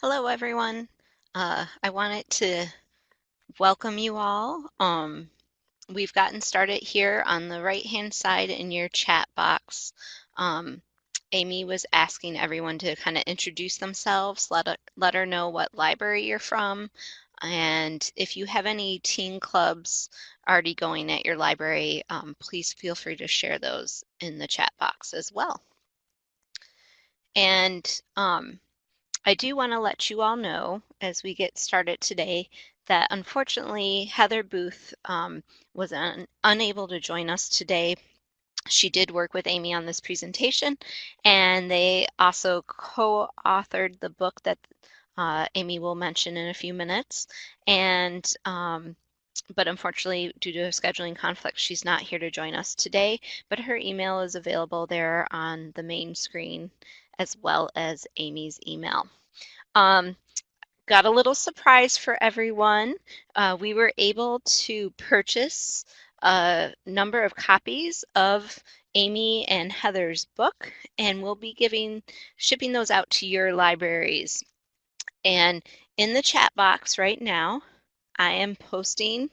Hello, everyone. I wanted to welcome you all. We've gotten started here on the right-hand side in your chat box. Um, Amy was asking everyone to kind of introduce themselves, let her know what library you're from, and if you have any teen clubs already going at your library, please feel free to share those in the chat box as well. And I do want to let you all know as we get started today that unfortunately Heather Booth was unable to join us today. She did work with Amy on this presentation, and they also co-authored the book that Amy will mention in a few minutes. And but unfortunately, due to a scheduling conflict, she's not here to join us today, but her email is available there on the main screen as well as Amy's email. Um, got a little surprise for everyone. We were able to purchase a number of copies of Amy and Heather's book, and we'll be shipping those out to your libraries. And in the chat box right now, I am posting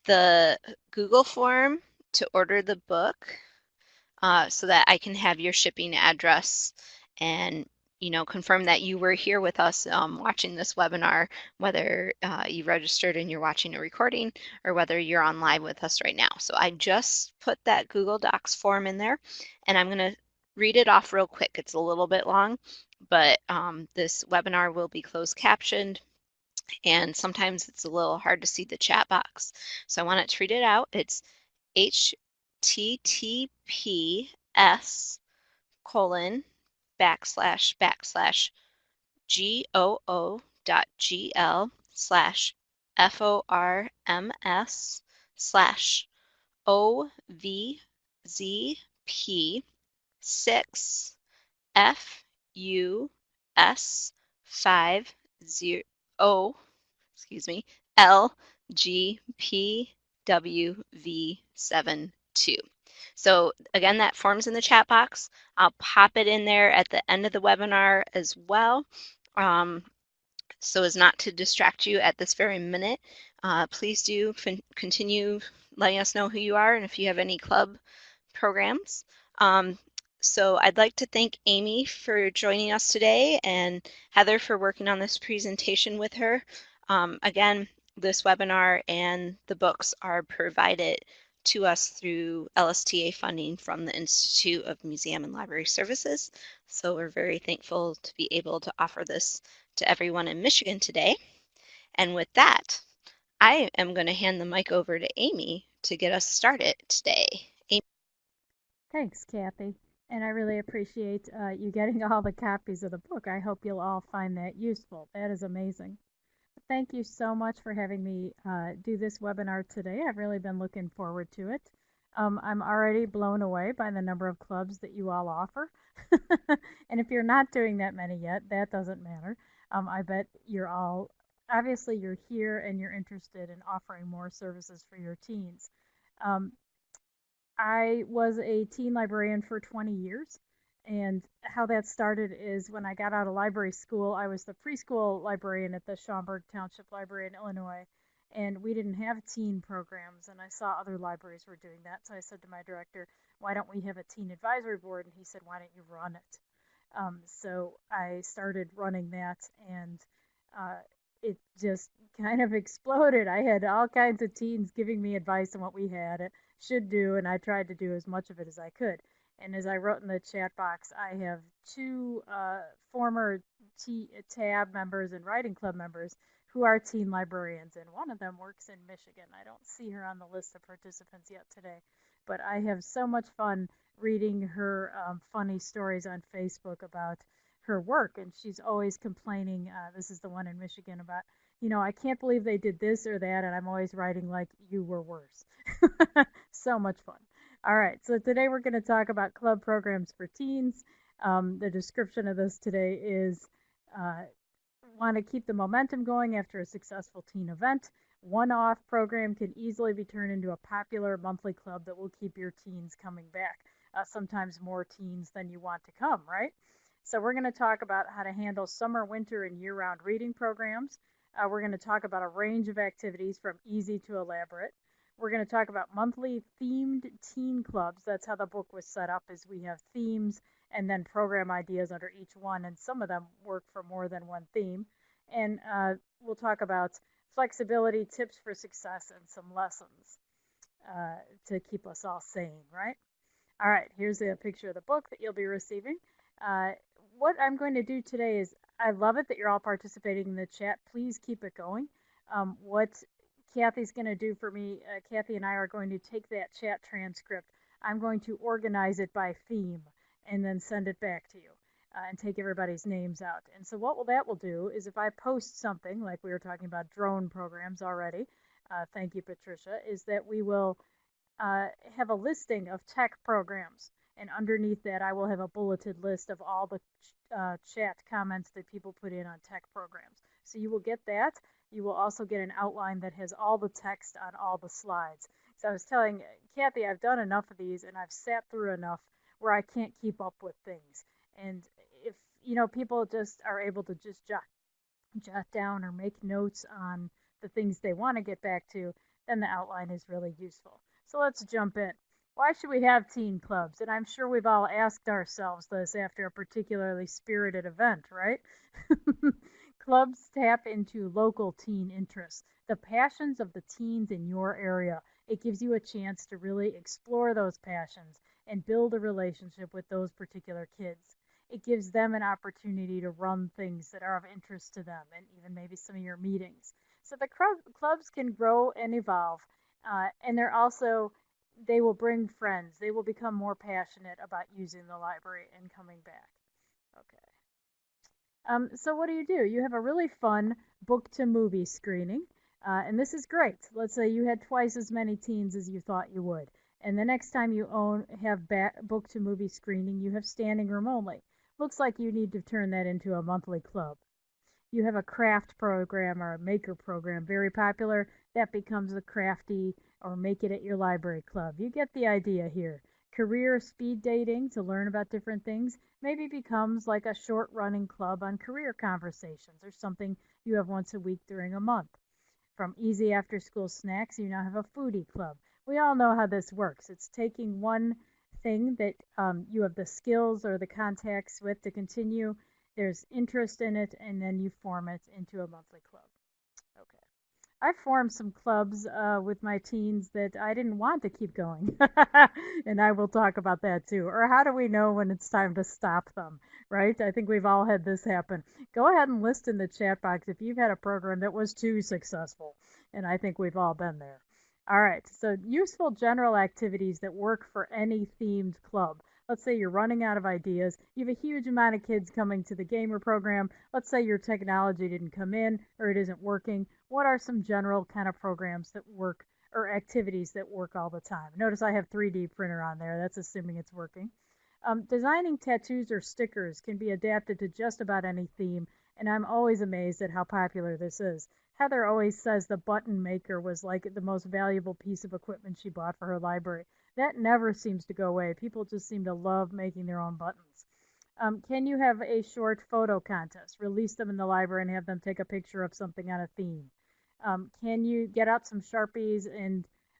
the Google form to order the book so that I can have your shipping address and confirm that you were here with us watching this webinar, whether you registered and you're watching a recording or whether you're on live with us right now. So I just put that Google Docs form in there, and I'm going to read it off real quick. It's a little bit long, but this webinar will be closed captioned, and sometimes it's a little hard to see the chat box. So I wanted to read it out. It's https://GOO.GL/OVZ/OVZ/50, excuse me, LGPWV72. So again, that form's in the chat box. I'll pop it in there at the end of the webinar as well, so as not to distract you at this very minute. Please do continue letting us know who you are and if you have any club programs. So I'd like to thank Amy for joining us today and Heather for working on this presentation with her. Again, this webinar and the books are provided to us through LSTA funding from the Institute of Museum and Library Services. So we're very thankful to be able to offer this to everyone in Michigan today. And with that, I am going to hand the mic over to Amy to get us started today. Amy. Thanks, Kathy. And I really appreciate you getting all the copies of the book. I hope you'll all find that useful. That is amazing. Thank you so much for having me do this webinar today. I've really been looking forward to it. I'm already blown away by the number of clubs that you all offer. And if you're not doing that many yet, that doesn't matter. I bet you're all, obviously you're here and you're interested in offering more services for your teens. Um, I was a teen librarian for 20 years. And how that started is when I got out of library school, I was the preschool librarian at the Schaumburg Township Library in Illinois. And we didn't have teen programs, and I saw other libraries were doing that. So I said to my director, why don't we have a teen advisory board? And he said, why don't you run it? So I started running that, and uh, it just kind of exploded. I had all kinds of teens giving me advice on what we had should do, and I tried to do as much of it as I could. And as I wrote in the chat box, I have two former TAB members and writing club members who are teen librarians, and one of them works in Michigan. I don't see her on the list of participants yet today, but I have so much fun reading her funny stories on Facebook about her work, and she's always complaining. This is the one in Michigan about, I can't believe they did this or that, and I'm always writing like you were worse. So much fun. All right, so today we're going to talk about club programs for teens. The description of this today is want to keep the momentum going after a successful teen event. One-off program can easily be turned into a popular monthly club that will keep your teens coming back. Sometimes more teens than you want to come, right? So we're going to talk about how to handle summer, winter, and year-round reading programs. We're going to talk about a range of activities from easy to elaborate. We're going to talk about monthly themed teen clubs. That's how the book was set up, is we have themes and then program ideas under each one, and some of them work for more than one theme. And we'll talk about flexibility, tips for success, and some lessons uh, to keep us all sane, right? All right, here's a picture of the book that you'll be receiving. Uh, what I'm going to do today is, I love it that you're all participating in the chat. Please keep it going. What Kathy's going to do for me, Kathy and I are going to take that chat transcript. I'm going to organize it by theme and then send it back to you and take everybody's names out. And so what will that will do is, if I post something, like we were talking about drone programs already, thank you, Patricia, is that we will have a listing of tech programs. And underneath that, I will have a bulleted list of all the chat comments that people put in on tech programs. So you will get that. You will also get an outline that has all the text on all the slides. So I was telling Kathy, I've done enough of these and I've sat through enough where I can't keep up with things. And if, people just are able to just jot down or make notes on the things they want to get back to, then the outline is really useful. So let's jump in. Why should we have teen clubs? And I'm sure we've all asked ourselves this after a particularly spirited event, right? Clubs tap into local teen interests, the passions of the teens in your area. It gives you a chance to really explore those passions and build a relationship with those particular kids. It gives them an opportunity to run things that are of interest to them, and even maybe some of your meetings. So the clubs can grow and evolve, and they will bring friends. They will become more passionate about using the library and coming back. Okay. So what do? You have a really fun book to movie screening, and this is great. Let's say you had twice as many teens as you thought you would, and the next time you have book to movie screening, you have standing room only. Looks like you need to turn that into a monthly club. You have a craft program or a maker program, very popular. That becomes a crafty or make it at your library club. You get the idea here. Career speed dating to learn about different things maybe becomes like a short running club on career conversations, or something you have once a week during a month. From easy after school snacks, you now have a foodie club. We all know how this works. It's taking one thing that you have the skills or the contacts with to continue, there's interest in it, and then you form it into a monthly club. Okay. I formed some clubs with my teens that I didn't want to keep going. And I will talk about that too. Or how do we know when it's time to stop them, right? I think we've all had this happen. Go ahead and list in the chat box if you've had a program that was too successful. And I think we've all been there. All right, so useful general activities that work for any themed club. Let's say you're running out of ideas. You have a huge amount of kids coming to the gamer program. Let's say your technology didn't come in or it isn't working. What are some general kind of programs that work, or activities that work all the time? Notice I have 3D printer on there. That's assuming it's working. Designing tattoos or stickers can be adapted to just about any theme, and I'm always amazed at how popular this is. Heather always says the button maker was like the most valuable piece of equipment she bought for her library. That never seems to go away. People just seem to love making their own buttons. Can you have a short photo contest? Release them in the library and have them take a picture of something on a theme. Can you get out some Sharpies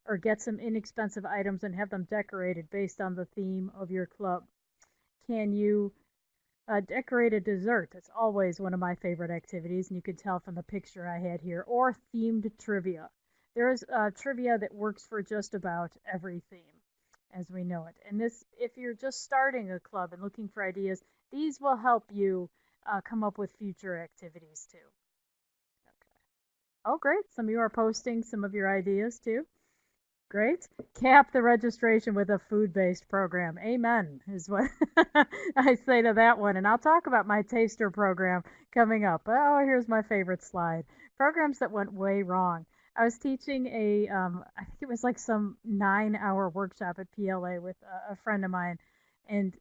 or get some inexpensive items and have them decorated based on the theme of your club? Can you decorate a dessert? It's always one of my favorite activities, and you can tell from the picture I had here. Or themed trivia. There is trivia that works for just about every theme, as we know it. And this, if you're just starting a club and looking for ideas, these will help you come up with future activities too. Okay. Oh, great. Some of you are posting some of your ideas too. Great. Cap the registration with a food-based program. Amen, is what I say to that one. And I'll talk about my taster program coming up. Oh, here's my favorite slide. Programs that went way wrong. I was teaching I think it was like some 9-hour workshop at PLA with a friend of mine. And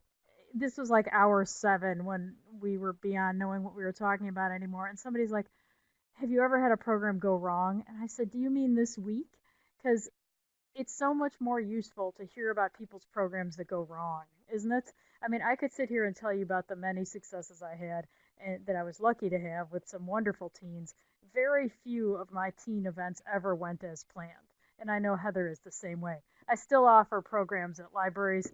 this was like hour 7 when we were beyond knowing what we were talking about anymore. And somebody's like, have you ever had a program go wrong? And I said, do you mean this week? Because it's so much more useful to hear about people's programs that go wrong isn't it? I mean, I could sit here and tell you about the many successes I had and that I was lucky to have with some wonderful teens. Very few of my teen events ever went as planned. And I know Heather is the same way. I still offer programs at libraries.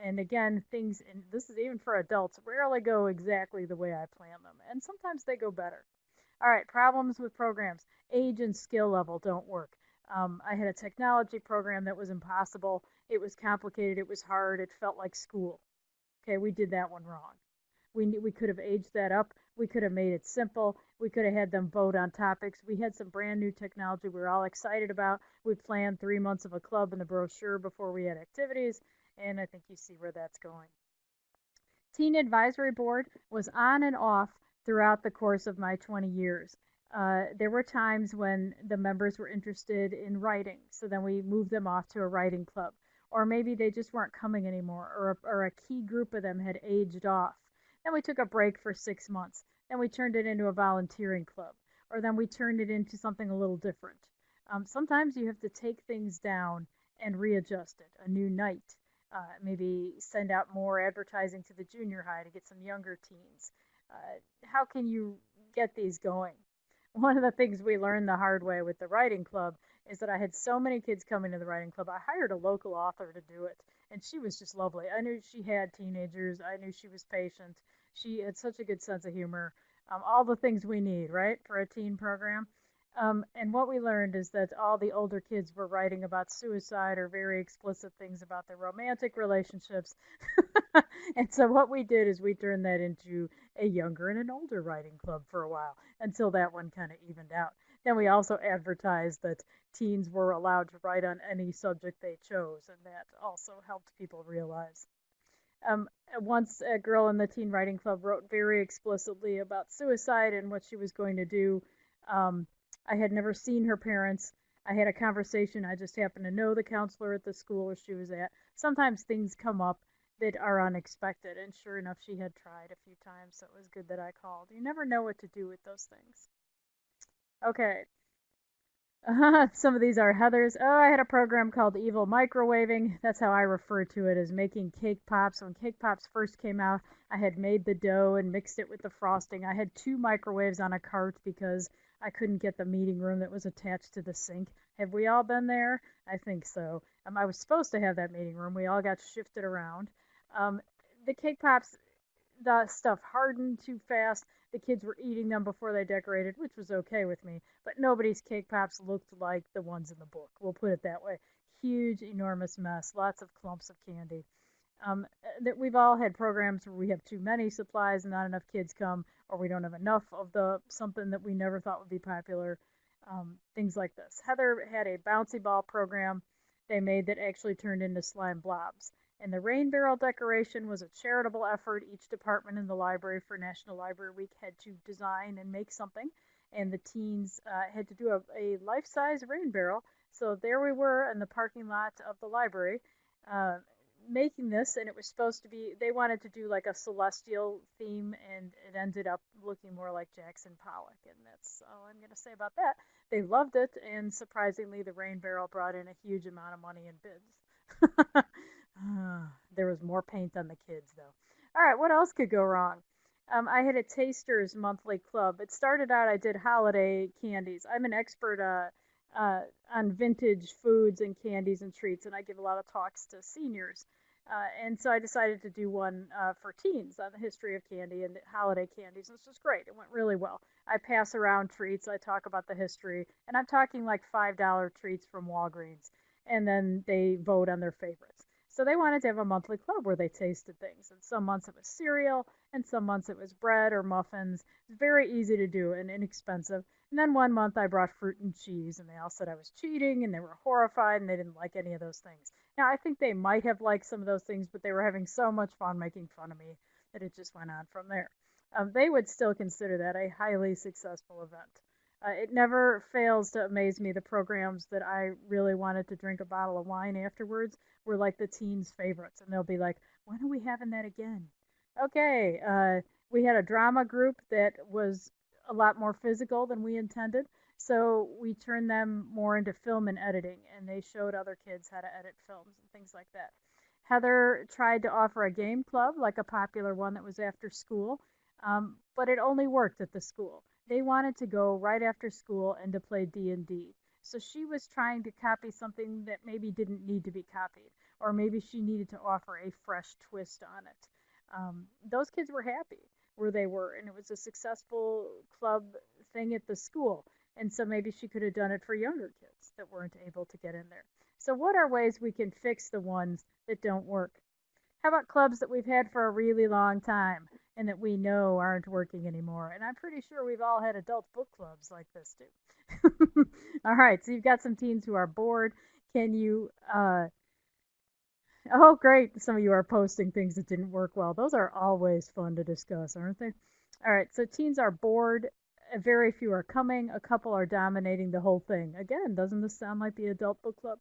And again, things, and this is even for adults, rarely go exactly the way I plan them. And sometimes they go better. All right, problems with programs. Age and skill level don't work. I had a technology program that was impossible. It was complicated. It was hard. It felt like school. Okay, we did that one wrong. We could have aged that up. We could have made it simple. We could have had them vote on topics. We had some brand new technology we were all excited about. We planned 3 months of a club in the brochure before we had activities, and I think you see where that's going. Teen Advisory Board was on and off throughout the course of my 20 years. There were times when the members were interested in writing, so then we moved them off to a writing club. Or maybe they just weren't coming anymore, or a key group of them had aged off. Then we took a break for 6 months. Then we turned it into a volunteering club, or then we turned it into something a little different. Sometimes you have to take things down and readjust it. A new night, maybe send out more advertising to the junior high to get some younger teens. How can you get these going? One of the things we learned the hard way with the writing club is that I had so many kids coming to the writing club. I hired a local author to do it, and she was just lovely. I knew she had teenagers. I knew she was patient. She had such a good sense of humor. All the things we need, right, for a teen program. And what we learned is that all the older kids were writing about suicide or very explicit things about their romantic relationships. And so what we did is we turned that into a younger and an older writing club for a while until that one kind of evened out. Then we also advertised that teens were allowed to write on any subject they chose, and that also helped people realize. Once a girl in the teen writing club wrote very explicitly about suicide and what she was going to do. Um, I had never seen her parents. I had a conversation. I just happened to know the counselor at the school where she was at. Sometimes things come up that are unexpected, and sure enough, she had tried a few times, so it was good that I called. You never know what to do with those things. Okay, some of these are Heather's. Oh, I had a program called Evil Microwaving. That's how I refer to it, as making cake pops. When cake pops first came out, I had made the dough and mixed it with the frosting. I had two microwaves on a cart because I couldn't get the meeting room that was attached to the sink. Have we all been there? I think so. I was supposed to have that meeting room. We all got shifted around. Um, the cake pops, the stuff hardened too fast. The kids were eating them before they decorated, which was okay with me. But nobody's cake pops looked like the ones in the book. We'll put it that way. Huge, enormous mess. Lots of clumps of candy. That we've all had programs where we have too many supplies and not enough kids come, or we don't have enough of the something that we never thought would be popular. Things like this. Heather had a bouncy ball program they made that actually turned into slime blobs. And the rain barrel decoration was a charitable effort. Each department in the library for National Library Week had to design and make something, and the teens had to do a life-size rain barrel. So there we were in the parking lot of the library uh, making this, and it was supposed to be, they wanted to do like a celestial theme, and it ended up looking more like Jackson Pollock, and that's all I'm going to say about that. They loved it, and surprisingly, the rain barrel brought in a huge amount of money in bids. There was more paint on the kids, though. All right, what else could go wrong? I had a Tasters monthly club. It started out, I did holiday candies. I'm an expert on vintage foods and candies and treats, and I give a lot of talks to seniors. And so I decided to do one for teens on the history of candy and holiday candies. This was great. It went really well. I pass around treats. I talk about the history, and I'm talking like $5 treats from Walgreens, and then they vote on their favorites. So they wanted to have a monthly club where they tasted things. And some months it was cereal, and some months it was bread or muffins. It's very easy to do and inexpensive. And then one month I brought fruit and cheese, and they all said I was cheating, and they were horrified, and they didn't like any of those things. Now, I think they might have liked some of those things, but they were having so much fun making fun of me that it just went on from there. They would still consider that a highly successful event. It never fails to amaze me the programs that I really wanted to drink a bottle of wine afterwards were like the teens' favorites. And they'll be like, when are we having that again? Okay, we had a drama group that was a lot more physical than we intended. So we turned them more into film and editing, and they showed other kids how to edit films and things like that. Heather tried to offer a game club, like a popular one that was after school, but it only worked at the school. They wanted to go right after school and to play D&D. So she was trying to copy something that maybe didn't need to be copied, or maybe she needed to offer a fresh twist on it. Those kids were happy where they were, and it was a successful club thing at the school. And so maybe she could have done it for younger kids that weren't able to get in there. So, what are ways we can fix the ones that don't work? How about clubs that we've had for a really long time and that we know aren't working anymore? And I'm pretty sure we've all had adult book clubs like this too. All right, so you've got some teens who are bored. Can you Oh, great. Some of you are posting things that didn't work well. Those are always fun to discuss, aren't they? All right, so teens are bored. Very few are coming. A couple are dominating the whole thing. Again, doesn't this sound like the adult book club?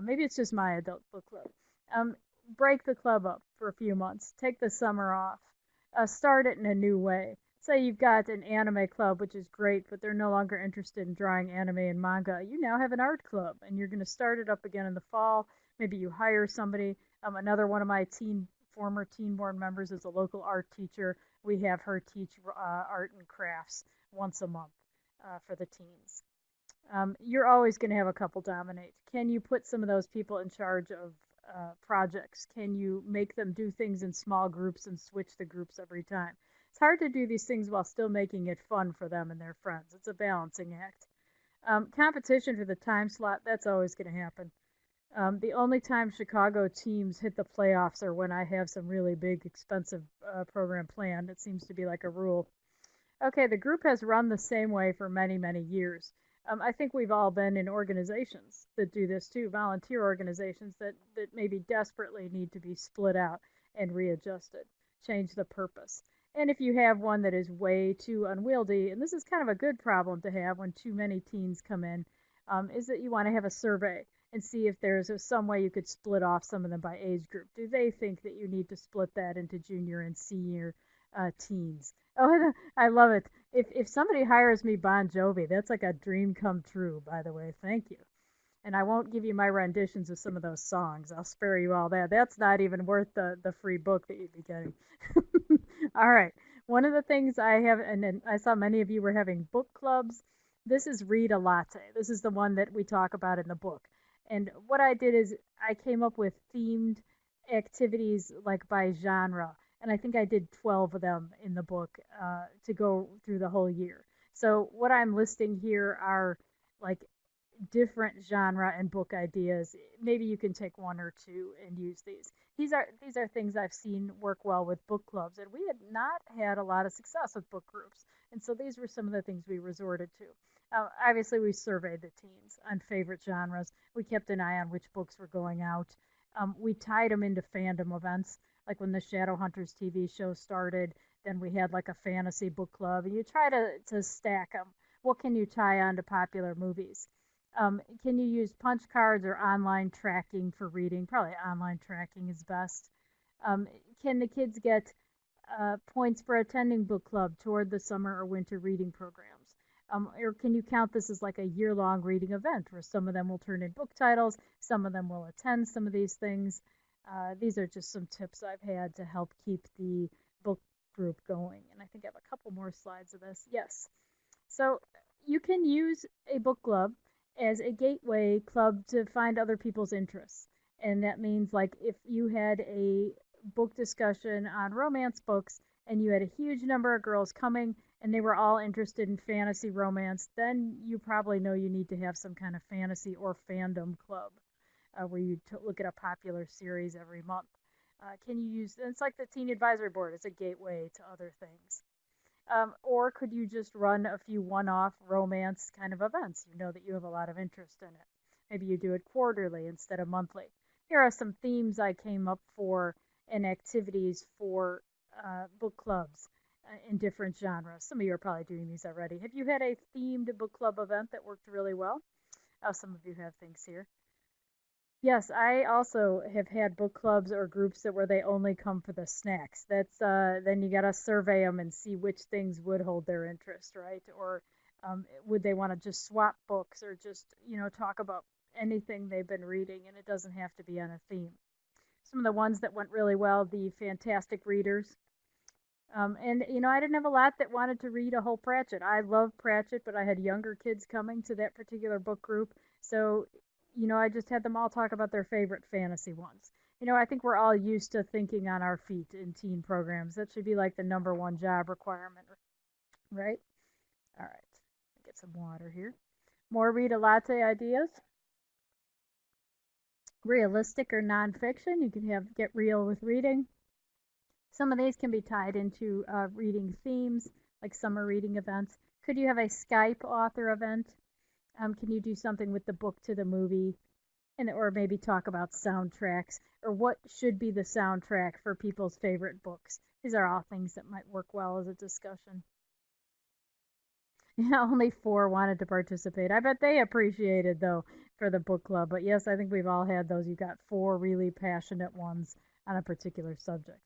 Maybe it's just my adult book club. Um, Break the club up for a few months. Take the summer off. Start it in a new way. Say you've got an anime club, which is great, but they're no longer interested in drawing anime and manga. You now have an art club, and you're going to start it up again in the fall. Maybe you hire somebody. Another one of my former teen board members is a local art teacher. We have her teach art and crafts once a month for the teens. You're always going to have a couple dominate. Can you put some of those people in charge of projects? Can you make them do things in small groups and switch the groups every time? It's hard to do these things while still making it fun for them and their friends. It's a balancing act. Competition for the time slot, that's always going to happen. The only time Chicago teams hit the playoffs are when I have some really big, expensive program planned. It seems to be like a rule. Okay, the group has run the same way for many, many years. I think we've all been in organizations that do this too, volunteer organizations that maybe desperately need to be split out and readjusted, change the purpose. And if you have one that is way too unwieldy, and this is kind of a good problem to have when too many teens come in, is that you want to have a survey and see if there's some way you could split off some of them by age group. Do they think that you need to split that into junior and senior teens? Oh, I love it. If somebody hires me Bon Jovi, that's like a dream come true, by the way. Thank you. And I won't give you my renditions of some of those songs. I'll spare you all that. That's not even worth the free book that you'd be getting. All right. One of the things I have, and then I saw many of you were having book clubs. This is Read a Latte. This is the one that we talk about in the book. And what I did is I came up with themed activities like by genre. And I think I did 12 of them in the book to go through the whole year. So what I'm listing here are like different genre and book ideas. Maybe you can take one or two and use these. These are things I've seen work well with book clubs, and we had not had a lot of success with book groups. And so these were some of the things we resorted to. Obviously, we surveyed the teens on favorite genres. We kept an eye on which books were going out. We tied them into fandom events, like when the Shadowhunters TV show started. Then we had like a fantasy book club, and you try to stack them. What can you tie on to popular movies? Can you use punch cards or online tracking for reading? Probably online tracking is best. Um, can the kids get points for attending book club toward the summer or winter reading programs? Or can you count this as like a year-long reading event where some of them will turn in book titles, some of them will attend some of these things? These are just some tips I've had to help keep the book group going. And I think I have a couple more slides of this. Yes. So you can use a book club as a gateway club to find other people's interests. And that means like if you had a book discussion on romance books and you had a huge number of girls coming and they were all interested in fantasy romance, then you probably know you need to have some kind of fantasy or fandom club where you look at a popular series every month. Can you use, it's like the Teen Advisory Board as a gateway to other things. Or could you just run a few one-off romance kind of events? You know that you have a lot of interest in it. Maybe you do it quarterly instead of monthly. Here are some themes I came up for and activities for book clubs in different genres. Some of you are probably doing these already. Have you had a themed book club event that worked really well? Oh, some of you have things here. Yes, I also have had book clubs or groups that where they only come for the snacks. That's then you gotta survey them and see which things would hold their interest, right? Or would they want to just swap books or just talk about anything they've been reading, and it doesn't have to be on a theme. Some of the ones that went really well, the Fantastic Readers. And I didn't have a lot that wanted to read a whole Pratchett. I love Pratchett, but I had younger kids coming to that particular book group, so I just had them all talk about their favorite fantasy ones. I think we're all used to thinking on our feet in teen programs. That should be like the number one job requirement, right? All right, get some water here. More read a latte ideas. Realistic or nonfiction. You can get real with reading. Some of these can be tied into reading themes, like summer reading events. Could you have a Skype author event? Can you do something with the book to the movie? Or maybe talk about soundtracks, or what should be the soundtrack for people's favorite books. These are all things that might work well as a discussion. Yeah, only 4 wanted to participate. I bet they appreciated, though, for the book club. But yes, I think we've all had those. You got 4 really passionate ones on a particular subject.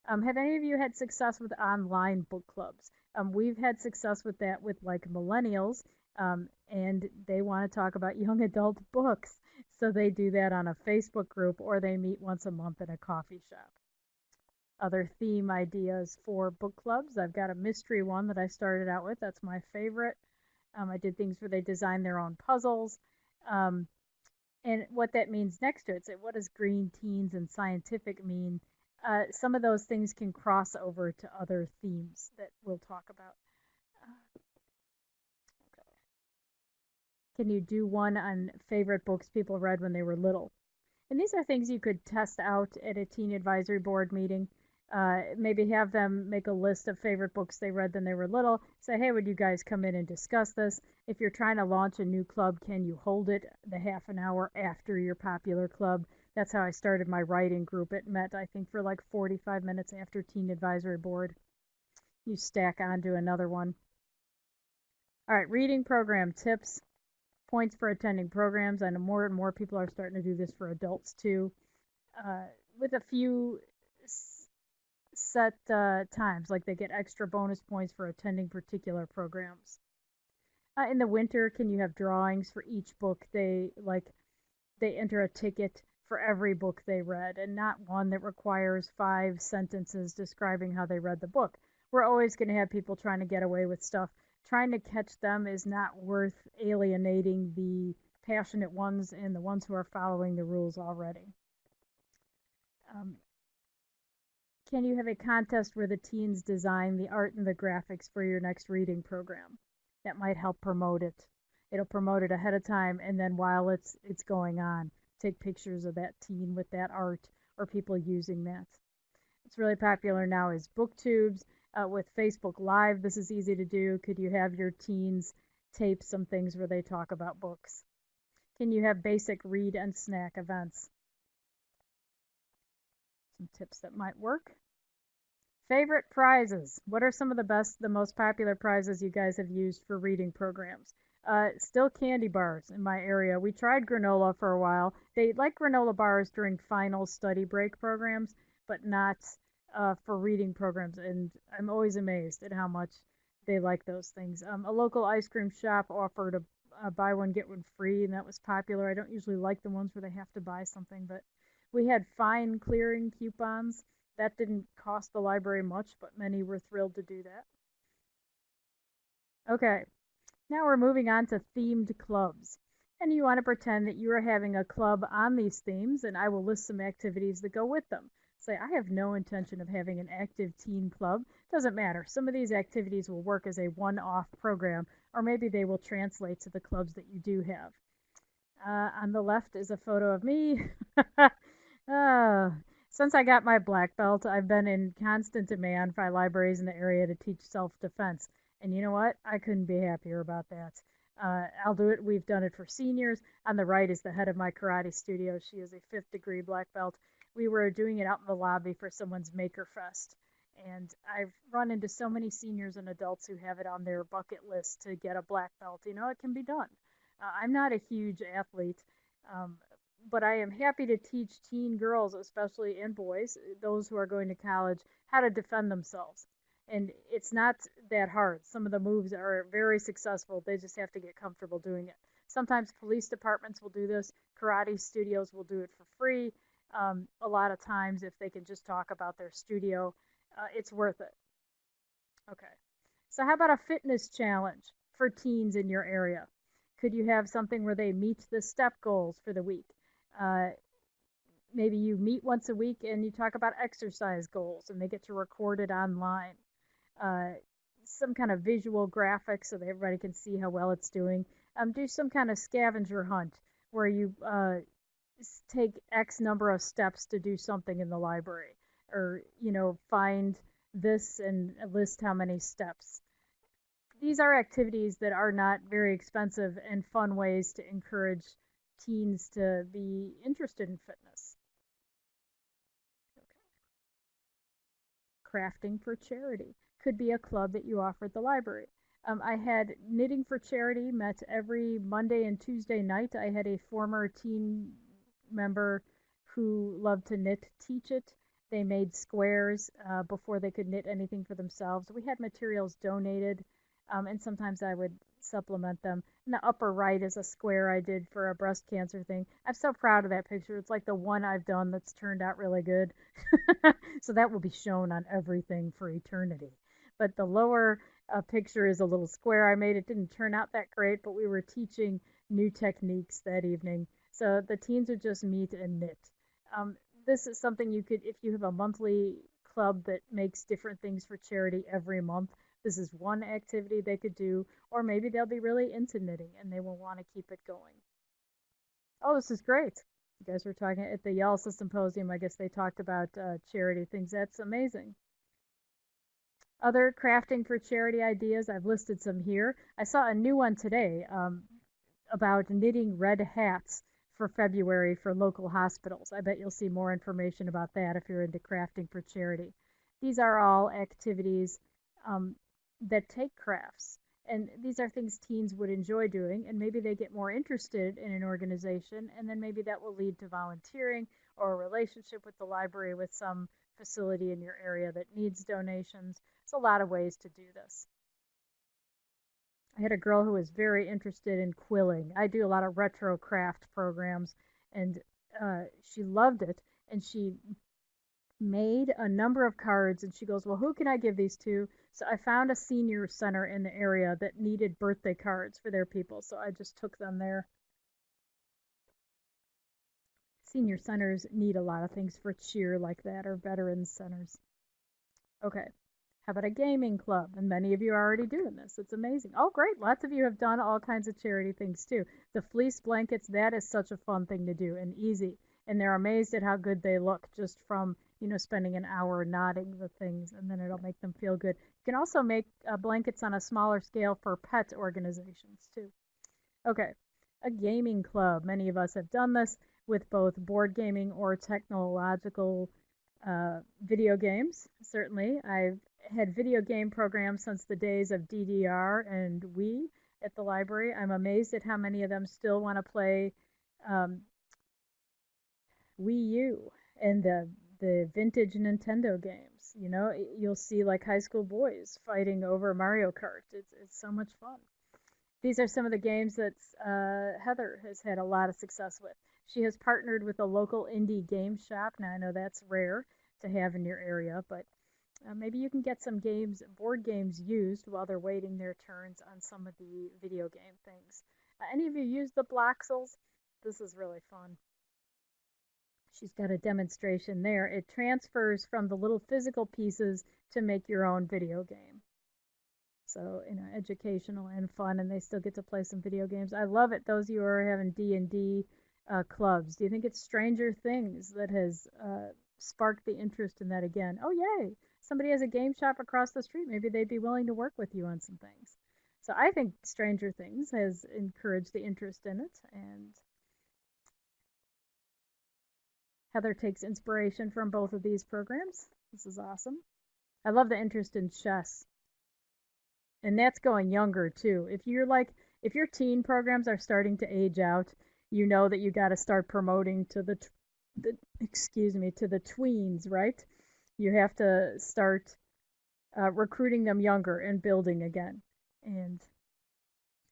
Have any of you had success with online book clubs? We've had success with that with like millennials, and they want to talk about young adult books. So they do that on a Facebook group, or they meet once a month in a coffee shop. Other theme ideas for book clubs. I've got a mystery one that I started out with. That's my favorite. I did things where they designed their own puzzles. Um, and what that means next to it. So what does green teens and scientific mean? Some of those things can cross over to other themes that we'll talk about. Okay. Can you do one on favorite books people read when they were little? And these are things you could test out at a teen advisory board meeting. Maybe have them make a list of favorite books they read when they were little. Say, hey, would you guys come in and discuss this? If you're trying to launch a new club, can you hold it the half an hour after your popular club? That's how I started my writing group. It met, I think, for like 45 minutes after teen advisory board. You stack onto another one. All right, reading program tips, points for attending programs. I know more and more people are starting to do this for adults too, with a few set times, like they get extra bonus points for attending particular programs. In the winter, can you have drawings for each book they enter a ticket for every book they read, and not one that requires 5 sentences describing how they read the book. We're always going to have people trying to get away with stuff. Trying to catch them is not worth alienating the passionate ones and the ones who are following the rules already. Um, can you have a contest where the teens design the art and the graphics for your next reading program? That might help promote it. It'll promote it ahead of time, and then while it's going on, take pictures of that teen with that art or people using that. What's really popular now is booktubes. With Facebook Live, this is easy to do. Could you have your teens tape some things where they talk about books? Can you have basic read and snack events? Some tips that might work. Favorite prizes. What are some of the most popular prizes you guys have used for reading programs? Still candy bars in my area. We tried granola for a while. They like granola bars during final study break programs, but not for reading programs. And I'm always amazed at how much they like those things. A local ice cream shop offered a buy one, get one free, and that was popular. I don't usually like the ones where they have to buy something, but we had fine clearing coupons. That didn't cost the library much, but many were thrilled to do that. Okay, now we're moving on to themed clubs. And you want to pretend that you are having a club on these themes, and I will list some activities that go with them. Say, I have no intention of having an active teen club. Doesn't matter. Some of these activities will work as a one-off program, or maybe they will translate to the clubs that you do have. On the left is a photo of me. Since I got my black belt, I've been in constant demand by libraries in the area to teach self-defense. And you know what? I couldn't be happier about that. I'll do it. We've done it for seniors. On the right is the head of my karate studio. She is a 5th-degree black belt. We were doing it out in the lobby for someone's Maker Fest. And I've run into so many seniors and adults who have it on their bucket list to get a black belt. It can be done. I'm not a huge athlete, but I am happy to teach teen girls, especially, and boys, those who are going to college, how to defend themselves. And it's not that hard. Some of the moves are very successful. They just have to get comfortable doing it. Sometimes police departments will do this. Karate studios will do it for free. A lot of times, if they can just talk about their studio, it's worth it. Okay. So, how about a fitness challenge for teens in your area? Could you have something where they meet the step goals for the week? Uh, Maybe you meet once a week and you talk about exercise goals and they get to record it online. Uh, some kind of visual graphics so that everybody can see how well it's doing. Do some kind of scavenger hunt where you take X number of steps to do something in the library, or find this and list how many steps. These are activities that are not very expensive and fun ways to encourage teens to be interested in fitness. Crafting for charity could be a club that you offer at the library. I had Knitting for Charity met every Monday and Tuesday night. I had a former teen member who loved to knit teach it. They made squares before they could knit anything for themselves. We had materials donated, and sometimes I would supplement them. In the upper right is a square I did for a breast cancer thing. I'm so proud of that picture. It's like the one I've done that's turned out really good. So that will be shown on everything for eternity. But the lower picture is a little square I made. It didn't turn out that great, but we were teaching new techniques that evening. So the teens would just meet and knit. Um, this is something you could, if you have a monthly club that makes different things for charity every month, this is one activity they could do, or maybe they'll be really into knitting and they will want to keep it going. Oh, this is great. You guys were talking at the YALSA symposium. I guess they talked about charity things. That's amazing. Other crafting for charity ideas, I've listed some here. I saw a new one today about knitting red hats for February for local hospitals. I bet you'll see more information about that if you're into crafting for charity. These are all activities um, that take crafts. And these are things teens would enjoy doing, and maybe they get more interested in an organization, and then maybe that will lead to volunteering or a relationship with the library with some facility in your area that needs donations. There's a lot of ways to do this. I had a girl who was very interested in quilling. I do a lot of retro craft programs, and she loved it. And she made a number of cards, and she goes, "Well, who can I give these to?" So I found a senior center in the area that needed birthday cards for their people, so I just took them there. Senior centers need a lot of things for cheer like that, or veterans centers. Okay. How about a gaming club? And many of you are already doing this. It's amazing. Oh, great. Lots of you have done all kinds of charity things too. The fleece blankets, that is such a fun thing to do and easy. And they're amazed at how good they look just from, spending an hour knotting the things, and then it'll make them feel good. You can also make blankets on a smaller scale for pet organizations too. Okay. A gaming club. Many of us have done this with both board gaming or technological video games. Certainly, I've had video game programs since the days of DDR and Wii at the library. I'm amazed at how many of them still want to play um, Wii U and the vintage Nintendo games. You'll see like high school boys fighting over Mario Kart. It's so much fun. These are some of the games that Heather has had a lot of success with. She has partnered with a local indie game shop. Now, I know that's rare to have in your area, but maybe you can get some board games used while they're waiting their turns on some of the video game things. Any of you use the Bloxels? This is really fun. She's got a demonstration there. It transfers from the little physical pieces to make your own video game. So, educational and fun, and they still get to play some video games. I love it. Those of you who are having D&D clubs, do you think it's Stranger Things that has sparked the interest in that again? Oh, yay! Somebody has a game shop across the street. Maybe they'd be willing to work with you on some things. So I think Stranger Things has encouraged the interest in it, and Heather takes inspiration from both of these programs. This is awesome. I love the interest in chess. And that's going younger too. If your teen programs are starting to age out, you know that you got to start promoting to the excuse me, to the tweens, right? You have to start recruiting them younger and building again. And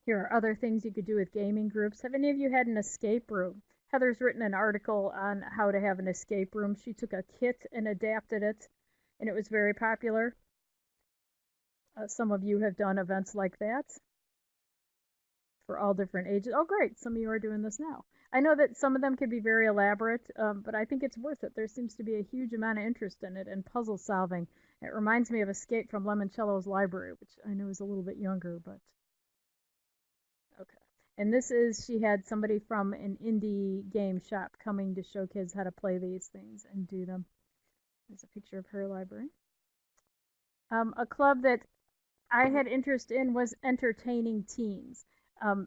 here are other things you could do with gaming groups. Have any of you had an escape room? Heather's written an article on how to have an escape room. She took a kit and adapted it, and it was very popular. Some of you have done events like that for all different ages. Oh, great. Some of you are doing this now. I know that some of them can be very elaborate, but I think it's worth it. There seems to be a huge amount of interest in it and puzzle solving. It reminds me of Escape from Lemoncello's Library, which I know is a little bit younger, but okay. And this is, she had somebody from an indie game shop coming to show kids how to play these things and do them. There's a picture of her library. A club that I had interest in was entertaining teens. Um,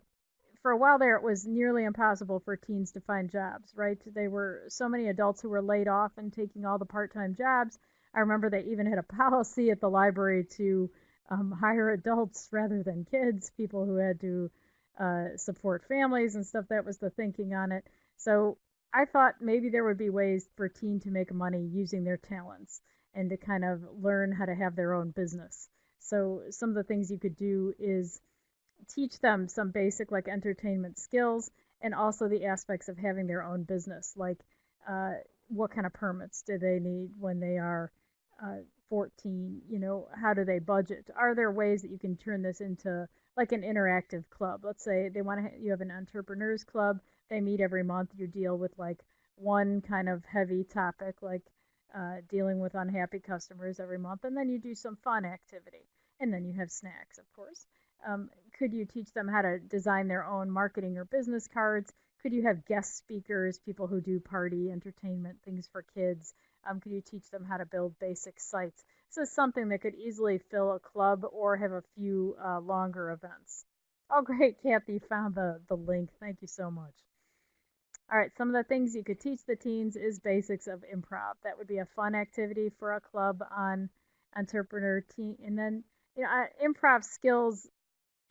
for a while there, it was nearly impossible for teens to find jobs, right? They were so many adults who were laid off and taking all the part-time jobs. I remember they even had a policy at the library to hire adults rather than kids, people who had to support families and stuff. That was the thinking on it. So I thought maybe there would be ways for teen to make money using their talents and to kind of learn how to have their own business. So some of the things you could do is teach them some basic like entertainment skills and also the aspects of having their own business, like uh, what kind of permits do they need when they are uh, 14, how do they budget, are there ways that you can turn this into like an interactive club. Let's say they want to you have an entrepreneurs club, they meet every month, you deal with like one kind of heavy topic like dealing with unhappy customers every month, and then you do some fun activity, and then you have snacks, of course. Could you teach them how to design their own marketing or business cards? Could you have guest speakers, people who do party entertainment things for kids? Could you teach them how to build basic sites? So something that could easily fill a club or have a few longer events. Oh, great, Kathy found the link. Thank you so much. All right, some of the things you could teach the teens is basics of improv. That would be a fun activity for a club on entrepreneur teen. And then, improv skills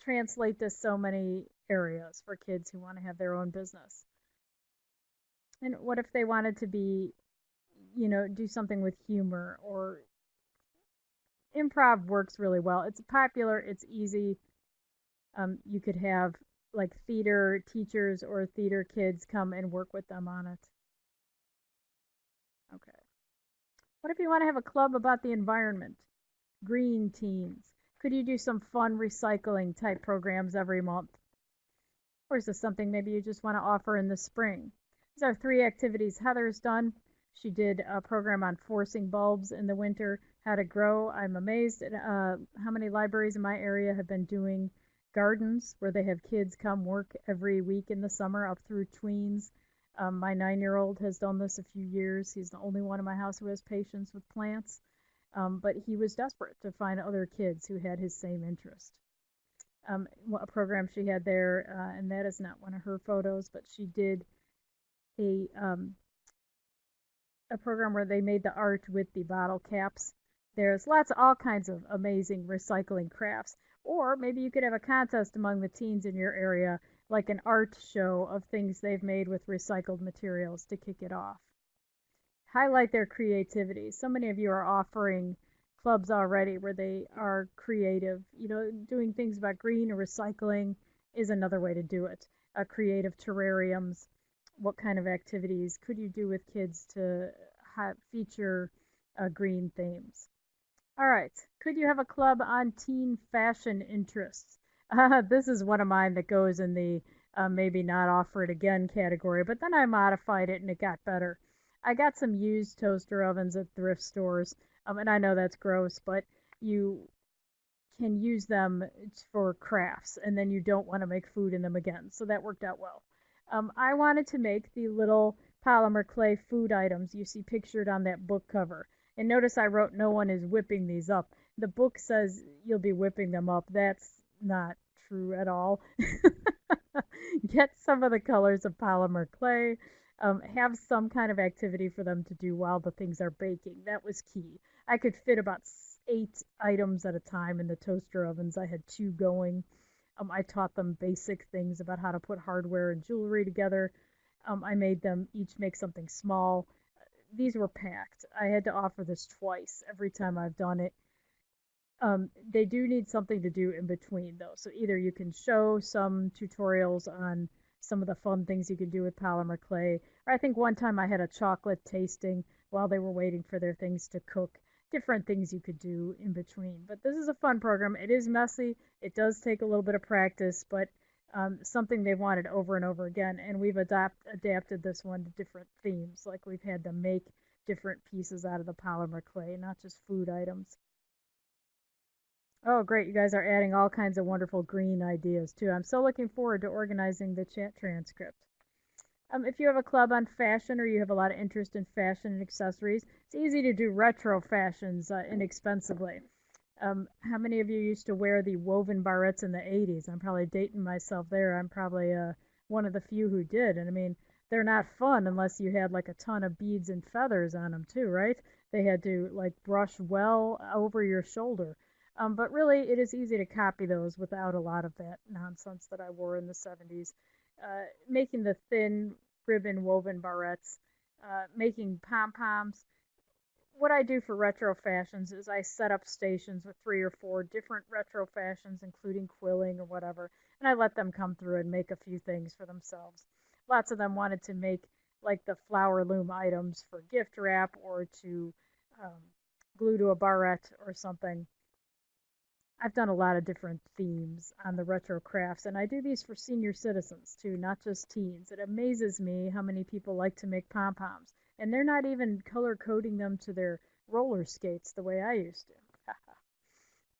translate to so many areas for kids who want to have their own business. And what if they wanted to be, do something with humor or improv works really well. It's popular, it's easy. You could have like theater teachers or theater kids come and work with them on it. Okay. What if you want to have a club about the environment? Green teams. Could you do some fun recycling type programs every month? Or is this something maybe you just want to offer in the spring? These are 3 activities Heather's done. She did a program on forcing bulbs in the winter, how to grow. I'm amazed at how many libraries in my area have been doing gardens where they have kids come work every week in the summer up through tweens. My 9-year-old has done this a few years. He's the only one in my house who has patience with plants. But he was desperate to find other kids who had his same interest. A program she had there, and that is not one of her photos, but she did a um, a program where they made the art with the bottle caps. There's all kinds of amazing recycling crafts. Or maybe you could have a contest among the teens in your area, like an art show of things they've made with recycled materials to kick it off. Highlight their creativity. So many of you are offering clubs already where they are creative. Doing things about green or recycling is another way to do it. Creative terrariums. What kind of activities could you do with kids to feature green themes? All right. Could you have a club on teen fashion interests? This is one of mine that goes in the maybe not offer it again category, but then I modified it and it got better. I got some used toaster ovens at thrift stores, and I know that's gross, but you can use them for crafts, and then you don't want to make food in them again. So that worked out well. I wanted to make the little polymer clay food items you see pictured on that book cover. And notice I wrote, no one is whipping these up. The book says you'll be whipping them up. That's not true at all. Get some of the colors of polymer clay. Have some kind of activity for them to do while the things are baking. That was key. I could fit about 8 items at a time in the toaster ovens. I had 2 going. I taught them basic things about how to put hardware and jewelry together. I made them each make something small. These were packed. I had to offer this twice every time I've done it. They do need something to do in between, though. So either you can show some tutorials on some of the fun things you could do with polymer clay. Or I think one time I had a chocolate tasting while they were waiting for their things to cook. Different things you could do in between. But this is a fun program. It is messy. It does take a little bit of practice, but something they've wanted over and over again. And we've adapted this one to different themes. Like we've had them make different pieces out of the polymer clay, not just food items. Oh, great. You guys are adding all kinds of wonderful green ideas too. I'm so looking forward to organizing the chat transcript. If you have a club on fashion or you have a lot of interest in fashion and accessories, it's easy to do retro fashions inexpensively. How many of you used to wear the woven barrettes in the 80s? I'm probably dating myself there. I'm probably one of the few who did. And I mean, they're not fun unless you had like a ton of beads and feathers on them too, right? They had to like brush well over your shoulder. But really, it is easy to copy those without a lot of that nonsense that I wore in the 70s. Making the thin ribbon woven barrettes, making pom-poms. What I do for retro fashions is I set up stations with 3 or 4 different retro fashions, including quilling or whatever, and I let them come through and make a few things for themselves. Lots of them wanted to make like the flower loom items for gift wrap or to um, glue to a barrette or something. I've done a lot of different themes on the retro crafts, and I do these for senior citizens too, not just teens. It amazes me how many people like to make pom poms, and they're not even color coding them to their roller skates the way I used to.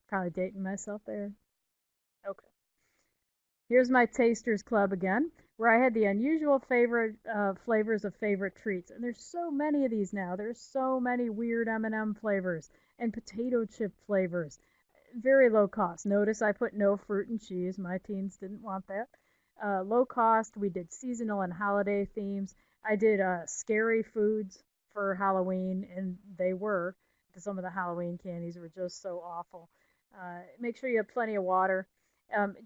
Probably dating myself there. Okay. Here's my Tasters Club again, where I had the unusual favorite flavors of favorite treats. And there's so many of these now. There's so many weird M&M flavors and potato chip flavors. Very low cost. Notice I put no fruit and cheese. My teens didn't want that. Low cost. We did seasonal and holiday themes. I did scary foods for Halloween, and they were. Some of the Halloween candies were just so awful. Make sure you have plenty of water.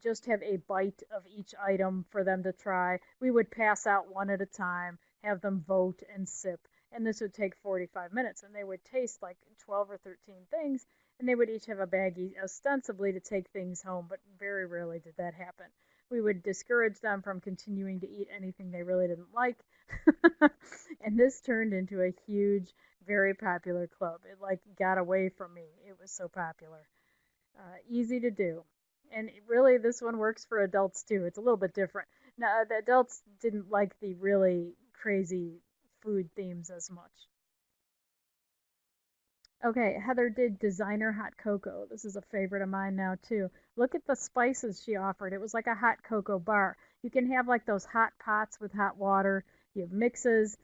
Just have a bite of each item for them to try. We would pass out one at a time, have them vote and sip, and this would take 45 minutes. And they would taste like 12 or 13 things, and they would each have a baggie ostensibly to take things home, but very rarely did that happen. We would discourage them from continuing to eat anything they really didn't like. And this turned into a huge, very popular club. It like got away from me. It was so popular. Easy to do. And really, this one works for adults too. It's a little bit different. Now, the adults didn't like the really crazy food themes as much. Okay, Heather did designer hot cocoa. This is a favorite of mine now too. Look at the spices she offered. It was like a hot cocoa bar. You can have like those hot pots with hot water. You have mixes.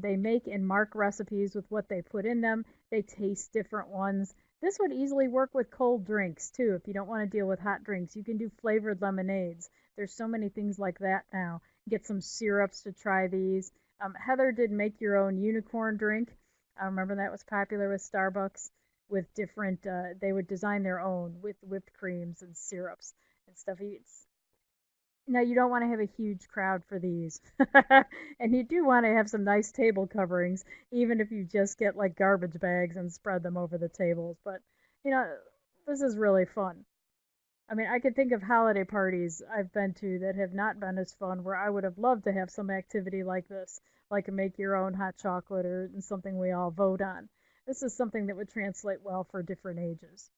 They make and mark recipes with what they put in them. They taste different ones. This would easily work with cold drinks too. If you don't want to deal with hot drinks, you can do flavored lemonades. There's so many things like that now. Get some syrups to try these. Heather did make your own unicorn drink. I remember that was popular with Starbucks with different, they would design their own with whipped creams and syrups and stuff. Now, you don't want to have a huge crowd for these. And you do want to have some nice table coverings, even if you just get like garbage bags and spread them over the tables. But, you know, this is really fun. I mean, I could think of holiday parties I've been to that have not been as fun, where I would have loved to have some activity like this, like a make your own hot chocolate or something we all vote on. This is something that would translate well for different ages.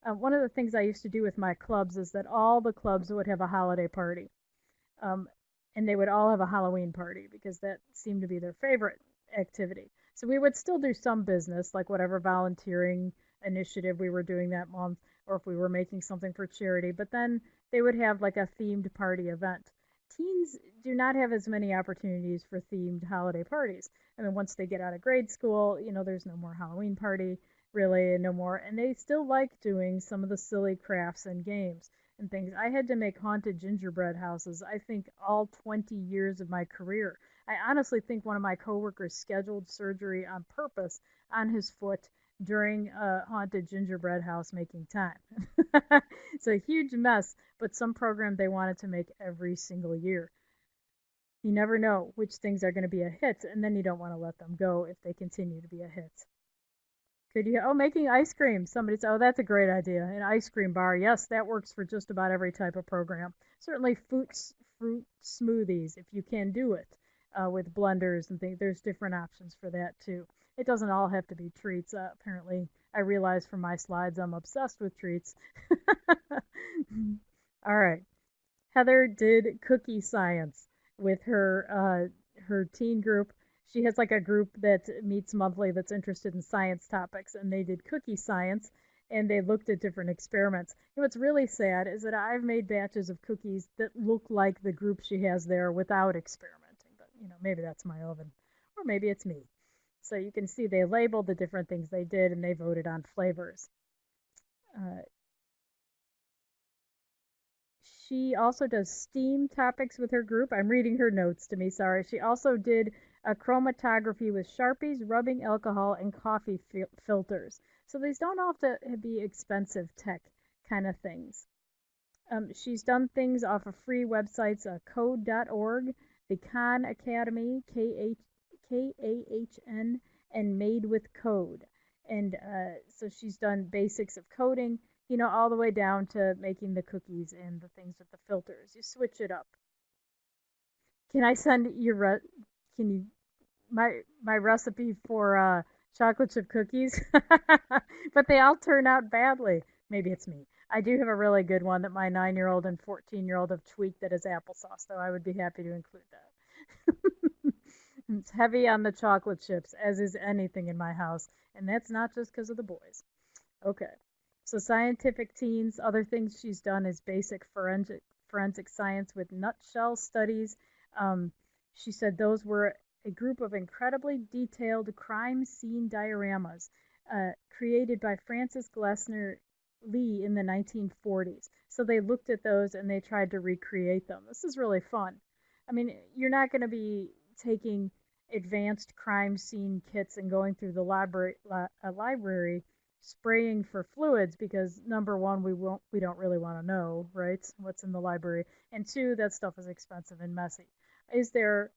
One of the things I used to do with my clubs is that all the clubs would have a holiday party. Um, and they would all have a Halloween party because that seemed to be their favorite activity. So we would still do some business, like whatever volunteering initiative we were doing that month, or if we were making something for charity, but then they would have like a themed party event. Teens do not have as many opportunities for themed holiday parties. I mean, once they get out of grade school, there's no more Halloween party really, and no more. And they still like doing some of the silly crafts and games and things. I had to make haunted gingerbread houses, I think, all 20 years of my career. I honestly think one of my coworkers scheduled surgery on purpose on his foot during a haunted gingerbread house making time. It's a huge mess, but some program they wanted to make every single year. You never know which things are going to be a hit, and then you don't want to let them go if they continue to be a hit. Could you? Oh, making ice cream. Somebody said, oh, that's a great idea. An ice cream bar. Yes, that works for just about every type of program. Certainly fruit smoothies, if you can do it with blenders and things. There's different options for that too. It doesn't all have to be treats. Apparently, I realize from my slides I'm obsessed with treats. All right. Heather did cookie science with her teen group. She has like a group that meets monthly that's interested in science topics, and they did cookie science, and they looked at different experiments. And what's really sad is that I've made batches of cookies that look like the group she has there without experimenting. But maybe that's my oven, or maybe it's me. So you can see they labeled the different things they did, and they voted on flavors. Uh, She also does STEAM topics with her group. I'm reading her notes to me, sorry. She also did a chromatography with Sharpies, rubbing alcohol, and coffee filters. So these don't all have to be expensive tech kind of things. She's done things off of free websites, code.org, the Khan Academy, KAHN, and Made with Code. And so she's done basics of coding, all the way down to making the cookies and the things with the filters. You switch it up. Can I send can you my recipe for chocolate chip cookies? But they all turn out badly. Maybe it's me. I do have a really good one that my 9-year-old and 14-year-old have tweaked that is applesauce, though I would be happy to include that. It's heavy on the chocolate chips, as is anything in my house, and that's not just because of the boys. Okay. So scientific teens, other things she's done is basic forensic science with nutshell studies. Um, she said those were a group of incredibly detailed crime scene dioramas created by Francis Glessner Lee in the 1940s. So they looked at those and they tried to recreate them. This is really fun. I mean, you're not going to be taking advanced crime scene kits and going through the library spraying for fluids because number one, we don't really want to know, right, what's in the library, and two, that stuff is expensive and messy. Is there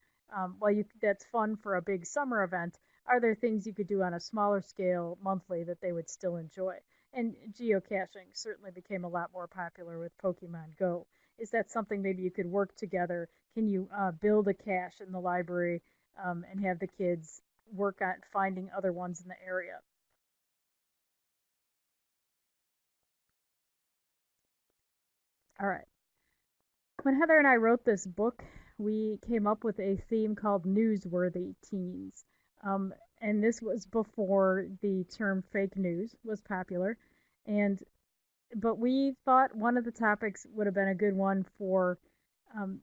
well, that's fun for a big summer event. Are there things you could do on a smaller scale monthly that they would still enjoy? And geocaching certainly became a lot more popular with Pokemon Go. Is that something maybe you could work together? Can you build a cache in the library and have the kids work on finding other ones in the area? All right. When Heather and I wrote this book, we came up with a theme called Newsworthy Teens. Um, and this was before the term fake news was popular. And but we thought one of the topics would have been a good one for um,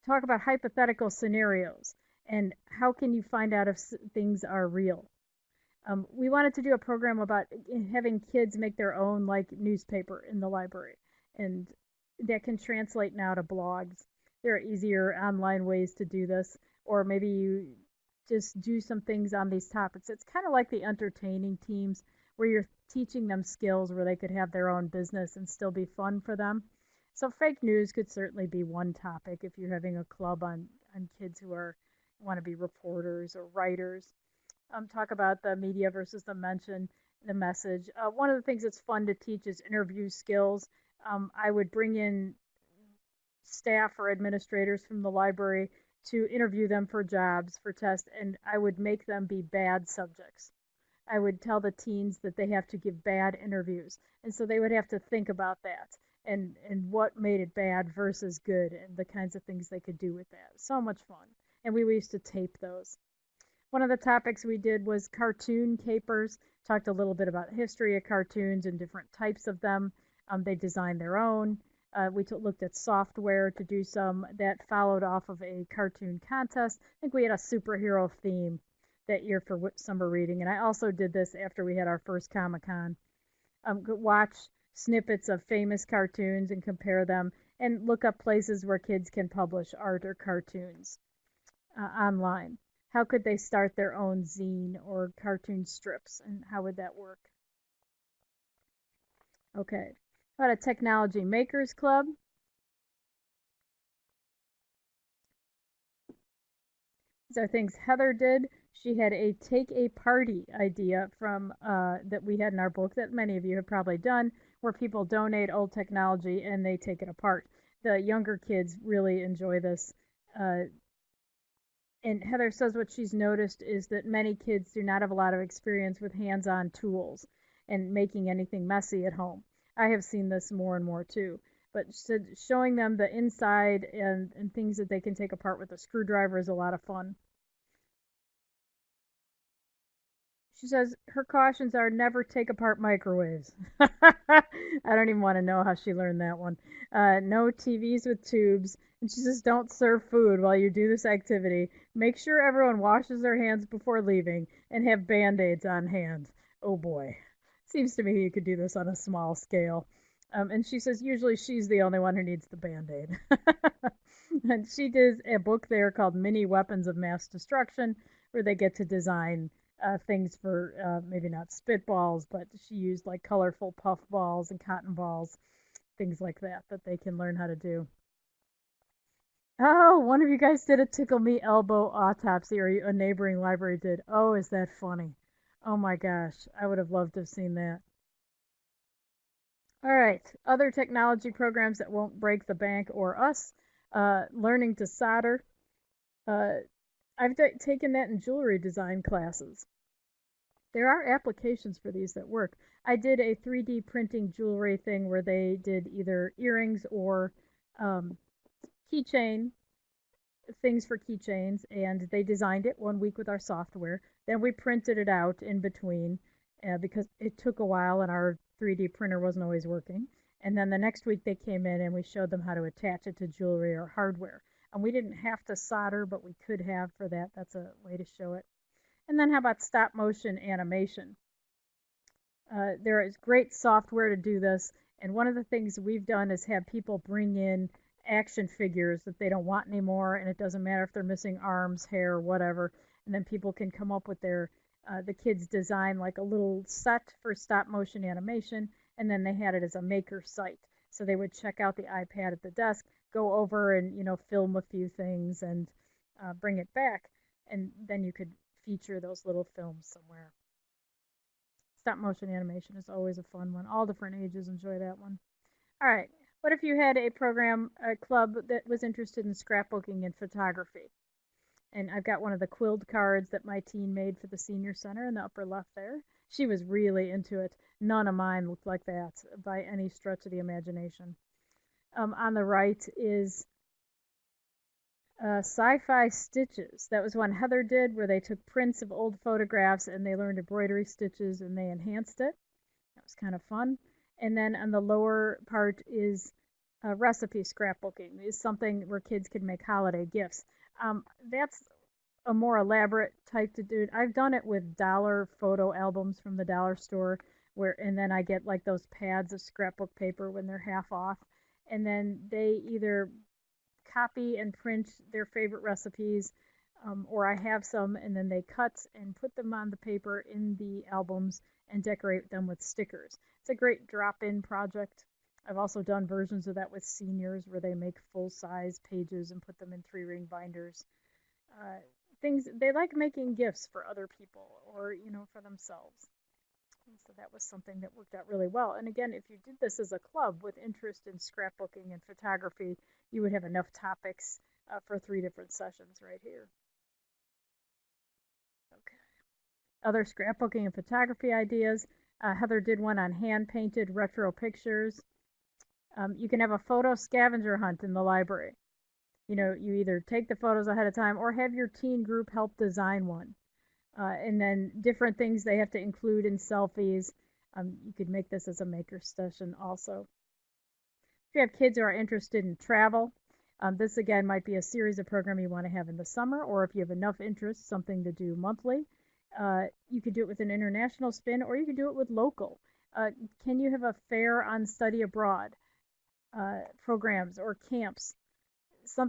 talk about hypothetical scenarios and how can you find out if things are real. We wanted to do a program about having kids make their own like newspaper in the library, and that can translate now to blogs. There are easier online ways to do this, or maybe you just do some things on these topics. It's kind of like the entertaining teams where you're teaching them skills where they could have their own business and still be fun for them. So fake news could certainly be one topic if you're having a club on kids who are want to be reporters or writers. Talk about the media versus the message. One of the things that's fun to teach is interview skills. I would bring in staff or administrators from the library to interview them for jobs, for tests, and I would make them be bad subjects. I would tell the teens that they have to give bad interviews, and so they would have to think about that and what made it bad versus good and the kinds of things they could do with that. So much fun. And we used to tape those. One of the topics we did was cartoon capers, talked a little bit about the history of cartoons and different types of them. They designed their own. We looked at software to do some that followed off of a cartoon contest. I think we had a superhero theme that year for summer reading. And I also did this after we had our first Comic Con. Watch snippets of famous cartoons and compare them and look up places where kids can publish art or cartoons online. How could they start their own zine or cartoon strips, and how would that work? Okay. How about a technology makers club? These are things Heather did. She had a take a party idea from that we had in our book that many of you have probably done, where people donate old technology and they take it apart. The younger kids really enjoy this. Uh, and Heather says what she's noticed is that many kids do not have a lot of experience with hands-on tools and making anything messy at home. I have seen this more and more too. But showing them the inside and things that they can take apart with a screwdriver is a lot of fun. She says her cautions are never take apart microwaves. I don't even want to know how she learned that one. No TVs with tubes. And she says don't serve food while you do this activity. Make sure everyone washes their hands before leaving and have band-aids on hand. Oh boy. Seems to me you could do this on a small scale. And she says usually she's the only one who needs the band-aid. And she does a book there called Mini Weapons of Mass Destruction, where they get to design things for maybe not spitballs, but she used like colorful puff balls and cotton balls, things like that that they can learn how to do. Oh, one of you guys did a tickle me elbow autopsy, or a neighboring library did. Oh, is that funny? Oh my gosh, I would have loved to have seen that. All right, other technology programs that won't break the bank or us. Learning to solder. Uh, I've taken that in jewelry design classes. There are applications for these that work. I did a 3D printing jewelry thing where they did either earrings or um, keychain things for keychains, and they designed it 1 week with our software. Then we printed it out in between because it took a while and our 3D printer wasn't always working. And then the next week they came in and we showed them how to attach it to jewelry or hardware. And we didn't have to solder, but we could have for that. That's a way to show it. And then how about stop motion animation? There is great software to do this, and one of the things we've done is have people bring in action figures that they don't want anymore, and it doesn't matter if they're missing arms, hair, whatever, and then people can come up with the kids design like a little set for stop motion animation, and then they had it as a maker site. So they would check out the iPad at the desk, go over and film a few things and bring it back, and then you could feature those little films somewhere. Stop motion animation is always a fun one. All different ages enjoy that one. All right. What if you had a club that was interested in scrapbooking and photography? And I've got one of the quilled cards that my teen made for the senior center in the upper left there. She was really into it. None of mine looked like that by any stretch of the imagination. On the right is Sci-Fi Stitches. That was one Heather did where they took prints of old photographs and they learned embroidery stitches and they enhanced it. That was kind of fun. And then on the lower part is recipe scrapbooking. Is something where kids can make holiday gifts. That's a more elaborate type to do. I've done it with dollar photo albums from the dollar store, and then I get like those pads of scrapbook paper when they're half off, and then they either copy and print their favorite recipes, or I have some, and then they cut and put them on the paper in the albums and decorate them with stickers. It's a great drop-in project. I've also done versions of that with seniors where they make full-size pages and put them in 3-ring binders. Uh, Things they like making gifts for other people or for themselves. And so that was something that worked out really well. And again, if you did this as a club with interest in scrapbooking and photography, you would have enough topics for 3 different sessions right here. Okay. Other scrapbooking and photography ideas. Heather did one on hand-painted retro pictures. You can have a photo scavenger hunt in the library. You either take the photos ahead of time or have your teen group help design one. And then different things they have to include in selfies. You could make this as a maker session also. If you have kids who are interested in travel, this again might be a series of program you want to have in the summer, or if you have enough interest, something to do monthly. You could do it with an international spin, or you could do it with local. Can you have a fair on study abroad programs or camps?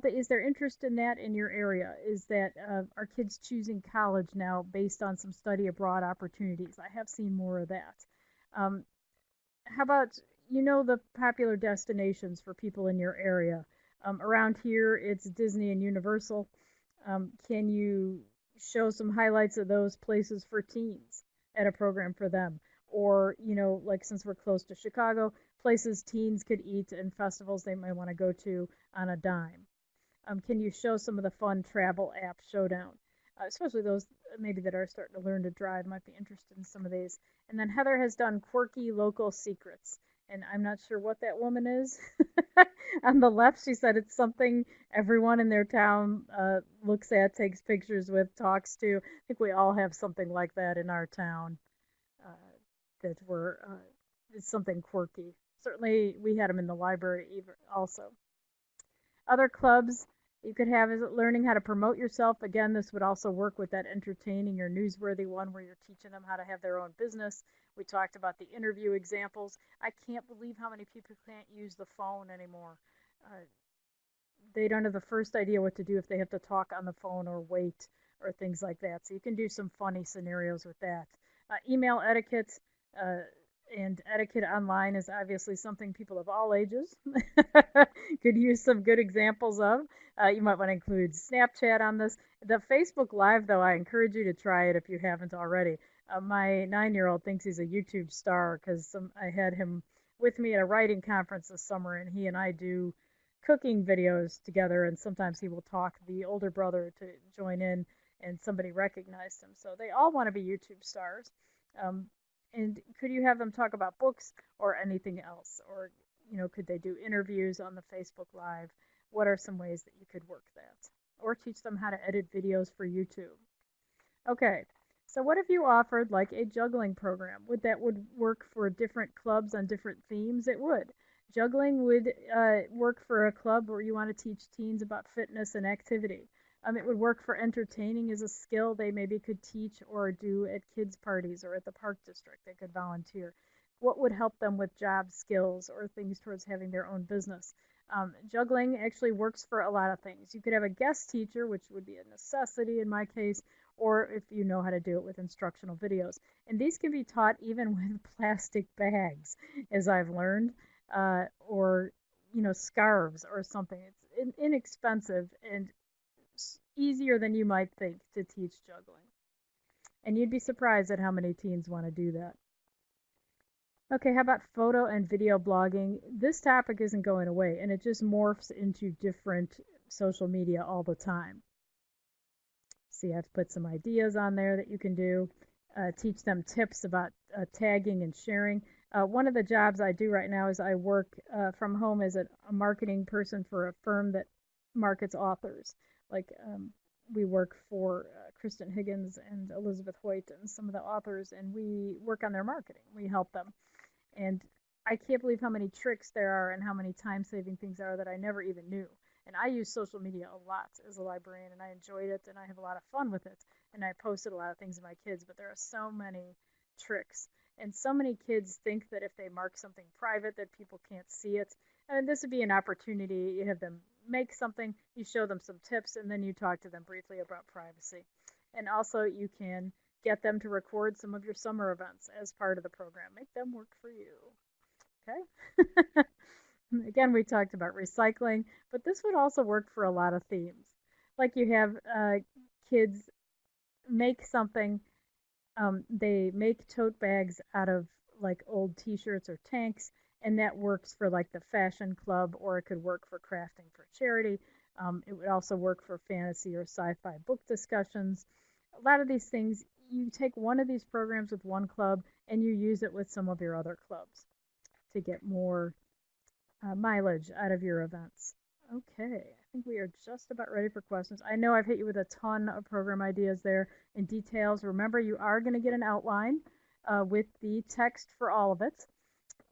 Is there interest in that in your area? Is that are kids choosing college now based on some study abroad opportunities? I have seen more of that. How about the popular destinations for people in your area? Around here, it's Disney and Universal. Can you show some highlights of those places for teens at a program for them. Or, like since we're close to Chicago, places teens could eat and festivals they might want to go to on a dime. Can you show some of the fun travel app showdown? Especially those maybe that are starting to learn to drive might be interested in some of these. And then Heather has done quirky local secrets. And I'm not sure what that woman is. On the left, she said it's something everyone in their town looks at, takes pictures with, talks to. I think we all have something like that in our town uh, that we're it's something quirky. Certainly, we had them in the library also. Other clubs you could have is learning how to promote yourself. Again, this would also work with that entertaining or newsworthy one where you're teaching them how to have their own business. We talked about the interview examples. I can't believe how many people can't use the phone anymore. Uh, they don't have the first idea what to do if they have to talk on the phone or wait or things like that. So you can do some funny scenarios with that. Email etiquette uh, and etiquette online is obviously something people of all ages could use some good examples of. You might want to include Snapchat on this. The Facebook Live, though, I encourage you to try it if you haven't already. My 9-year-old thinks he's a YouTube star because I had him with me at a writing conference this summer, and he and I do cooking videos together, and sometimes he will talk the older brother to join in, and somebody recognized him. So they all want to be YouTube stars. Um, and could you have them talk about books or anything else? Or, could they do interviews on the Facebook Live? What are some ways that you could work that? Or teach them how to edit videos for YouTube. Okay, so what if you offered like a juggling program? Would work for different clubs on different themes? It would. Juggling would work for a club where you want to teach teens about fitness and activity. It would work for entertaining as a skill they maybe could teach or do at kids' parties or at the park district. They could volunteer. What would help them with job skills or things towards having their own business? Juggling actually works for a lot of things. You could have a guest teacher, which would be a necessity in my case, or if you know how to do it with instructional videos. And these can be taught even with plastic bags, as I've learned, or scarves or something. It's inexpensive and easier than you might think to teach juggling. And you'd be surprised at how many teens want to do that. Okay, how about photo and video blogging? This topic isn't going away, and it just morphs into different social media all the time. See, I've put some ideas on there that you can do. Teach them tips about tagging and sharing. One of the jobs I do right now is I work from home as a marketing person for a firm that markets authors. Like we work for Kristen Higgins and Elizabeth Hoyt and some of the authors, and we work on their marketing. We help them. And I can't believe how many tricks there are and how many time-saving things there are that I never even knew. And I use social media a lot as a librarian, and I enjoyed it, and I have a lot of fun with it. And I posted a lot of things to my kids, but there are so many tricks. And so many kids think that if they mark something private, that people can't see it. And this would be an opportunity. You have them make something, you show them some tips, and then you talk to them briefly about privacy. And also, you can get them to record some of your summer events as part of the program. Make them work for you. Okay? Again, we talked about recycling, but this would also work for a lot of themes. Like you have kids make something, they make tote bags out of like old t-shirts or tanks, and that works for like the fashion club, or it could work for crafting for charity. It would also work for fantasy or sci-fi book discussions. A lot of these things, you take one of these programs with one club and you use it with some of your other clubs to get more mileage out of your events. Okay, I think we are just about ready for questions. I know I've hit you with a ton of program ideas there and details. Remember, you are going to get an outline with the text for all of it.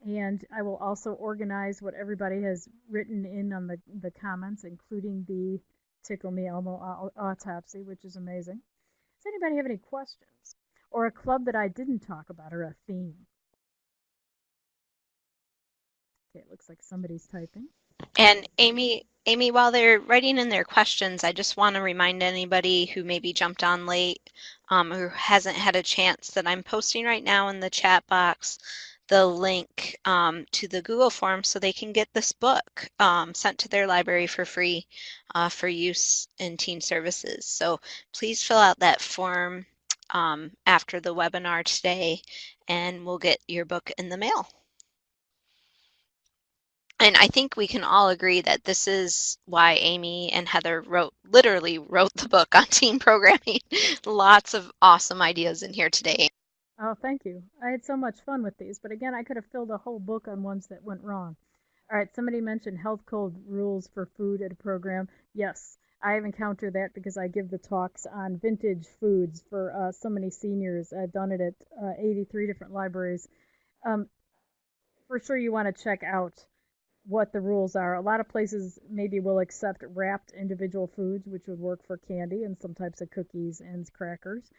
And I will also organize what everybody has written in on the comments, including the Tickle Me Elmo autopsy, which is amazing. Does anybody have any questions? Or a club that I didn't talk about, or a theme? Okay, it looks like somebody's typing. And Amy, while they're writing in their questions, I just want to remind anybody who maybe jumped on late, who hasn't had a chance, that I'm posting right now in the chat box the link to the Google form so they can get this book sent to their library for free for use in teen services. So please fill out that form after the webinar today, and we'll get your book in the mail. And I think we can all agree that this is why Amy and Heather literally wrote the book on teen programming. Lots of awesome ideas in here today. Oh, thank you. I had so much fun with these, but again, I could have filled a whole book on ones that went wrong. All right, somebody mentioned health code rules for food at a program. Yes, I have encountered that because I give the talks on vintage foods for so many seniors. I've done it at 83 different libraries. Um, for sure, you want to check out what the rules are. A lot of places maybe will accept wrapped individual foods, which would work for candy and some types of cookies and crackers.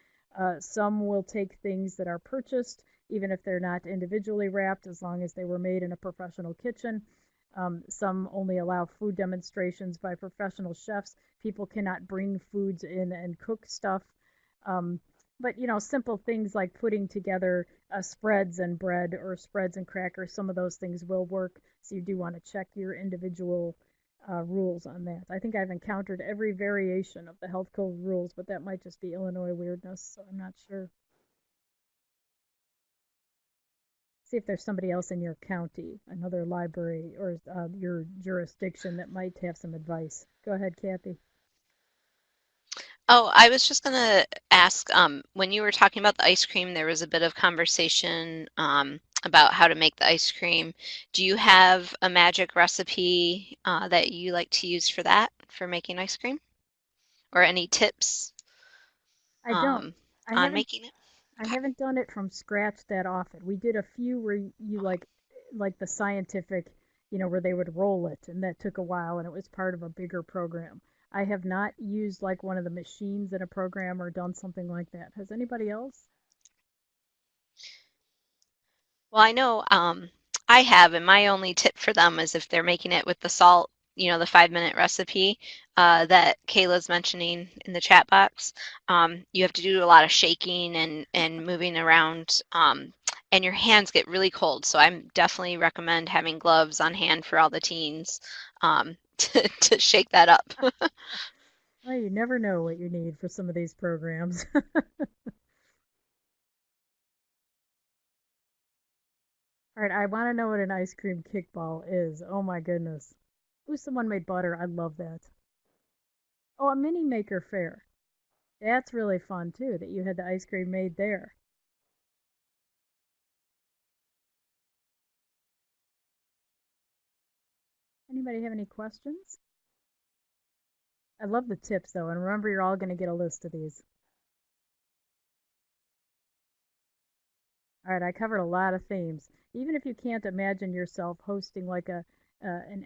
Some will take things that are purchased, even if they're not individually wrapped, as long as they were made in a professional kitchen. Some only allow food demonstrations by professional chefs. People cannot bring foods in and cook stuff. Um, but simple things like putting together spreads and bread or spreads and crackers, some of those things will work. So you do want to check your individual rules on that. I think I've encountered every variation of the health code rules, but that might just be Illinois weirdness, so I'm not sure. See if there's somebody else in your county, another library, or your jurisdiction that might have some advice. Go ahead, Kathy. Oh, I was just going to ask, when you were talking about the ice cream, there was a bit of conversation about how to make the ice cream. Do you have a magic recipe that you like to use for that, for making ice cream? Or any tips I don't. um, I on haven't making it? I Okay. haven't done it from scratch that often. We did a few where you like the scientific, where they would roll it, and that took a while, and it was part of a bigger program. I have not used like one of the machines in a program or done something like that. Has anybody else? Well, I know I have, and my only tip for them is if they're making it with the salt, the 5-minute recipe that Kayla's mentioning in the chat box. You have to do a lot of shaking and moving around, and your hands get really cold. So I definitely recommend having gloves on hand for all the teens to shake that up. Well, you never know what you need for some of these programs. All right, I want to know what an ice cream kickball is. Oh my goodness. Ooh, someone made butter. I love that. Oh, a mini maker fair. That's really fun too, that you had the ice cream made there. Anybody have any questions? I love the tips though, and remember you're all going to get a list of these. All right, I covered a lot of themes. Even if you can't imagine yourself hosting like an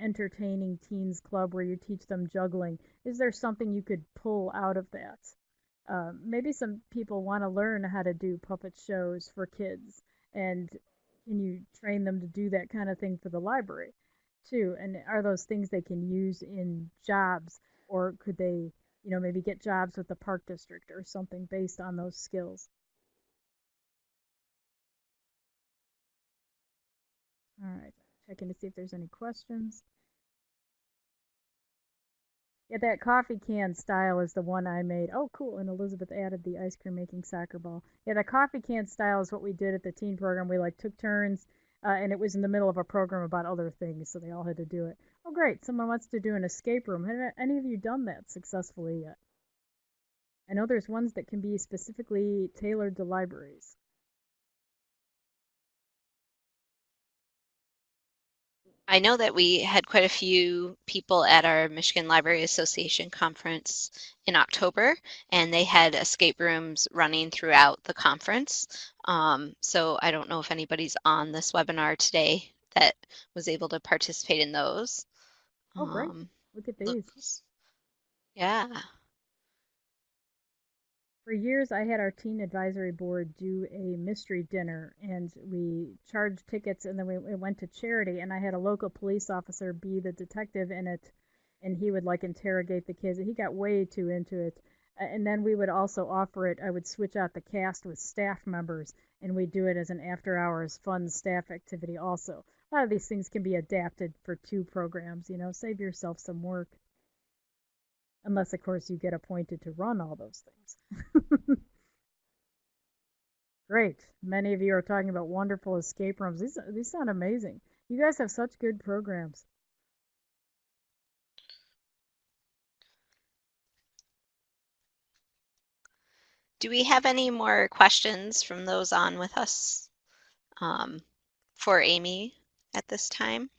entertaining teens club where you teach them juggling, is there something you could pull out of that? Maybe some people want to learn how to do puppet shows for kids, and can you train them to do that kind of thing for the library too? And are those things they can use in jobs, or could they, maybe get jobs with the park district or something based on those skills? All right, checking to see if there's any questions. Yeah, that coffee can style is the one I made. Oh, cool. And Elizabeth added the ice cream making soccer ball. Yeah, the coffee can style is what we did at the teen program. We like took turns, and it was in the middle of a program about other things, so they all had to do it. Oh, great. Someone wants to do an escape room. Have any of you done that successfully yet? I know there's ones that can be specifically tailored to libraries. I know that we had quite a few people at our Michigan Library Association conference in October, and they had escape rooms running throughout the conference. So I don't know if anybody's on this webinar today that was able to participate in those. Oh, great. Um, Look at these. looks, yeah. For years, I had our teen advisory board do a mystery dinner, and we charged tickets, and then we went to charity, and I had a local police officer be the detective in it, and he would like interrogate the kids. He got way too into it. And then we would also offer it, I would switch out the cast with staff members, and we do it as an after hours fun staff activity also. A lot of these things can be adapted for two programs, save yourself some work. Unless, of course, you get appointed to run all those things. Great. Many of you are talking about wonderful escape rooms. These sound amazing. You guys have such good programs. Do we have any more questions from those on with us um, for Amy at this time?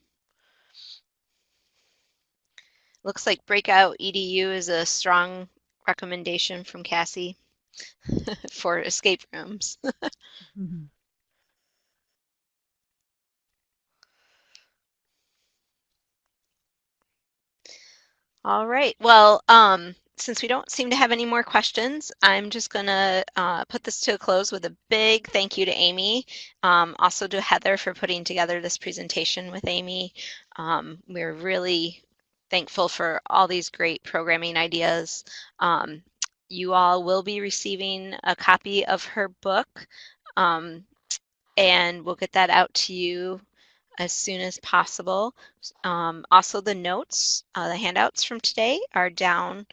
Looks like Breakout EDU is a strong recommendation from Cassie for escape rooms. All right. Well, since we don't seem to have any more questions, I'm just going to put this to a close with a big thank you to Amy, also to Heather for putting together this presentation with Amy. We're really thankful for all these great programming ideas. Um, you all will be receiving a copy of her book, um, and we'll get that out to you as soon as possible. Also, the notes, the handouts from today are down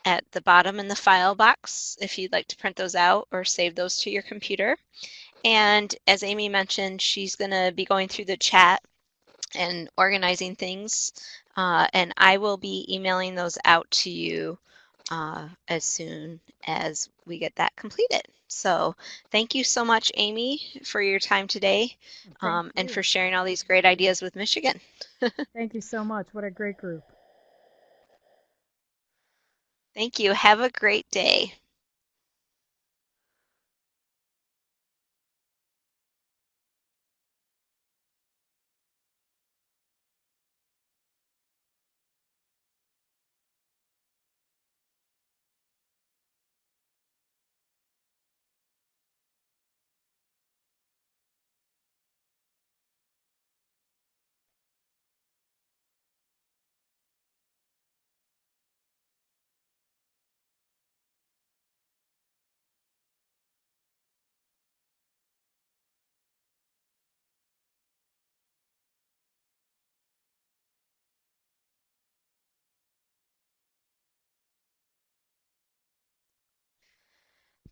at the bottom in the file box if you'd like to print those out or save those to your computer. And as Amy mentioned, she's going to be going through the chat and organizing things, and I will be emailing those out to you as soon as we get that completed. So thank you so much, Amy, for your time today, Thank and you. for sharing all these great ideas with Michigan. Thank you so much. What a great group. Thank you. Have a great day.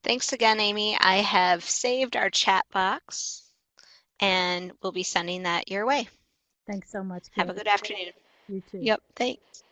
Thanks again, Amy. I have saved our chat box and we'll be sending that your way. Thanks so much, Have a Kathy. good afternoon. You too. Yep, thanks.